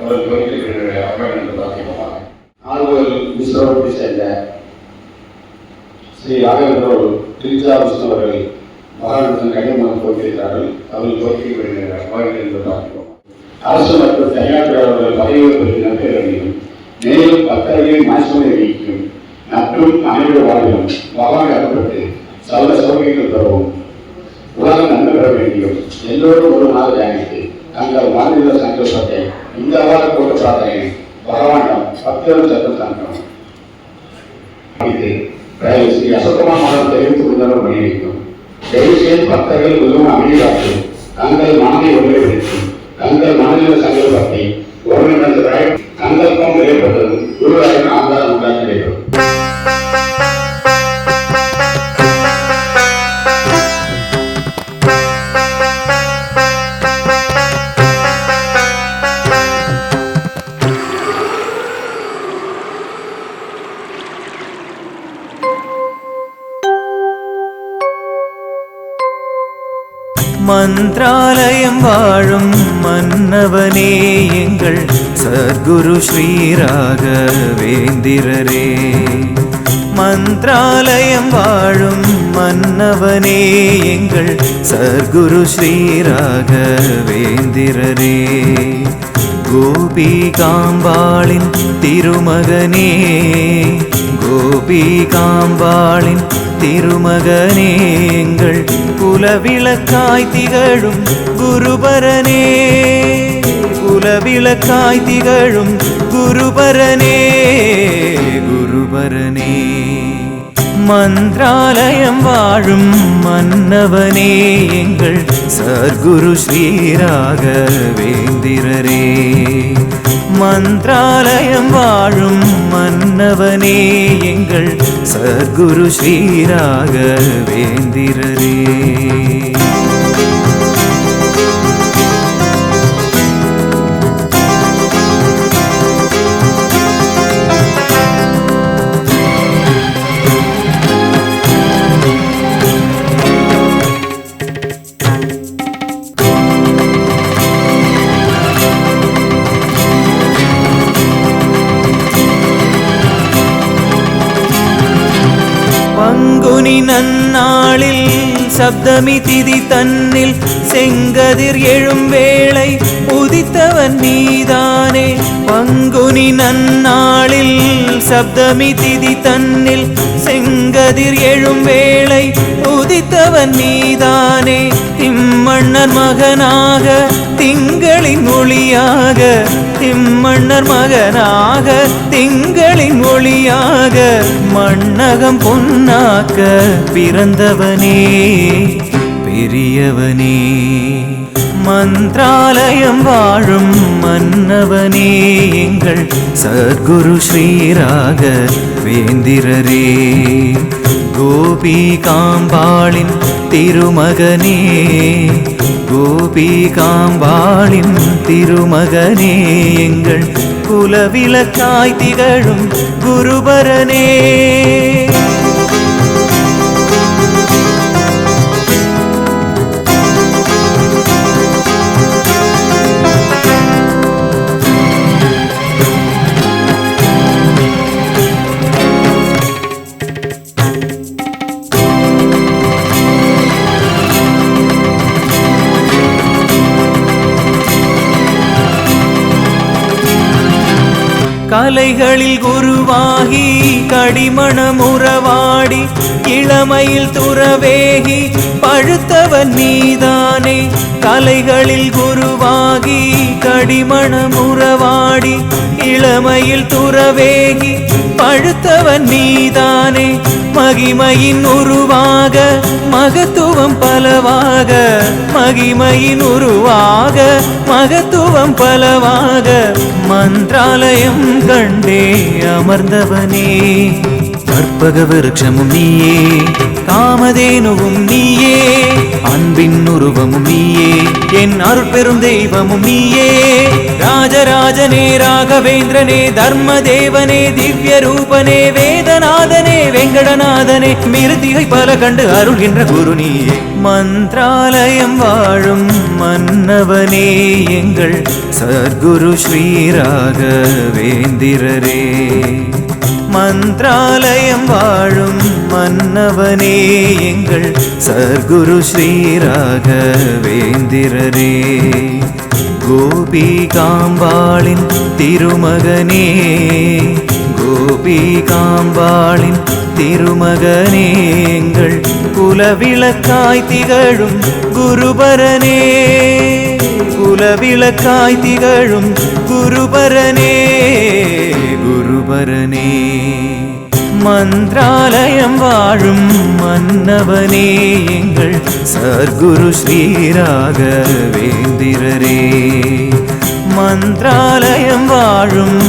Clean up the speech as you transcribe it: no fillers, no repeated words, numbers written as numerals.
ஒரு கோரிக்கை அவர்கள் என்று பார்த்தீங்கன்னா ஆளுநர் விஸ்வரூபத்தை சேர்ந்த ஸ்ரீ ராகவேந்திர திருச்சா விஷ்ணு அவர்கள் மகாராஷ்டிரன் கடிதமாக கோரிக்கிறார்கள். அவர்கள் கோரிக்கை அவர்கள் என்று பார்க்கிறோம். அரசு மற்றும் தனியார் அவர்கள் பதவியை பற்றி நம்புகிறதையும் மேலும் பக்தர்களின் மாசுமை நீக்கும் மற்றும் அனைவரு வாழ்விலும் பகவான் அகப்பட்டு சகல சௌகரியங்கள் பெறவும் உலகம் நன்மை பெற வேண்டியும் எல்லோரும் ஒரு நாள் தியானித்து தங்கள் மாநில சந்தோஷத்தை இந்த வார கூட்ட பிரார்த்தனை பகவானிடம் பக்தர்கள் சட்டம் தந்தோம். இது ஸ்ரீ அசோகமான மகன் தெரிவித்துக் கொண்டாலும் வழிவகுக்கும். தயவுசெய்து பக்தர்கள் மிகவும் அமைதியாக்கி தங்கள் மனதை ஒன்றிணைத்து தங்கள் மாநில சங்கல்பத்தை ஒருங்கிணைந்ததாய் சங்கல்பம் நிறைவேற்றதும் குருவாரின் ஆதாரம் உண்டாக நடைபெறும். மந்திராலயம் வாழும் மன்னவனே எங்கள் சத்குரு ஸ்ரீ ராகவேந்திரரே. மந்திராலயம் வாழும் மன்னவனே எங்கள் சத்குரு ஸ்ரீ ராகவேந்திரரே. கோபிகாம்பாளின் திருமகனே கோபிகாம்பாளின் திருமகனே எங்கள் குலவிளக்காய் திகழும் குருபரனே குலவிளக்காய் திகழும் குருபரனே குருபரனே. மந்திராலயம் வாழும் மன்னவனே எங்கள் சத்குரு ஸ்ரீ ராகவேந்திரரே. மந்திராலயம் வாழும் மன்னவனே எங்கள் சத்குரு ஸ்ரீ ராகவேந்திரரே. பங்குனி நன்னாளில் சப்தமி திதி தன்னில் செங்கதிர் எழும் வேளை உதித்தவன் நீதானே. பங்குனி நன்னாளில் சப்தமி திதி தன்னில் செங்கதிர் எழும் வேளை உதித்தவன் நீதானே. திம்மண்ணர் மகனாக திங்களின் ஒளியாக திம்மண்ணர் மகனாக திங்களின் ஒளியாக மண்ணகம் பொன்னாக்க பிறந்தவனே பெரியவனே. மந்திராலயம் வாழும் மன்னவனே எங்கள் சத்குரு ஸ்ரீ ராகவேந்திரரே. கோபிகாம்பாளின் திருமகனே கோபிகாம்பாளின் திருமகனே எங்கள் குலவிளக்காய் திகழும் குருபரனே. கலைகளில் குருவாகி கடிமணமுறவாடி இளமையில் துறவேகி பழுத்தவன் நீதானே. கலைகளில் குருவாகி கடிமணமுறவாடி இளமையில் துறவேகி பழுத்தவன் நீதானே. மகிமையின் உருவாக மகத்துவம் பலவாக மகிமையின் உருவாக மகத்துவம் பலவாக மந்திராலயம் கண்டே அமர்ந்தவனே கற்பக விருட்சமும் நீயே, காமதேனுவும் நீயே, அன்பின் உருவமும் நீயே, என் அருட்பெரும் தெய்வமும் நீயே. ராஜராஜனே, ராகவேந்திரனே, தர்மதேவனே, திவ்ய ரூபனே, வேதநாதனே, வெங்கடநாதனே, மிருதிகை பல கண்டு அருள்கின்ற குரு நீயே. மந்த்ராலயம் வாழும் மன்னவனே, எங்கள் சத்குரு ஸ்ரீ ராகவேந்திரரே. மந்த்ராலயம் வாழும் மன்னவனே, எங்கள் சத்குரு ஸ்ரீ ராகவேந்திரரே. கோபிகாம்பாளின் திருமகனே, கோபிகாம்பாளின் திருமகனே, எங்கள் குலவிளக்காய் திகழும் குருபரனே, குலவிளக்காய் திகழும் குருபரனே, குருபரனே. மந்த்ராலயம் வாழும் மன்னவனே, எங்கள் சத்குரு ஸ்ரீ ராகவேந்திரரே. மந்த்ராலயம் வாழும்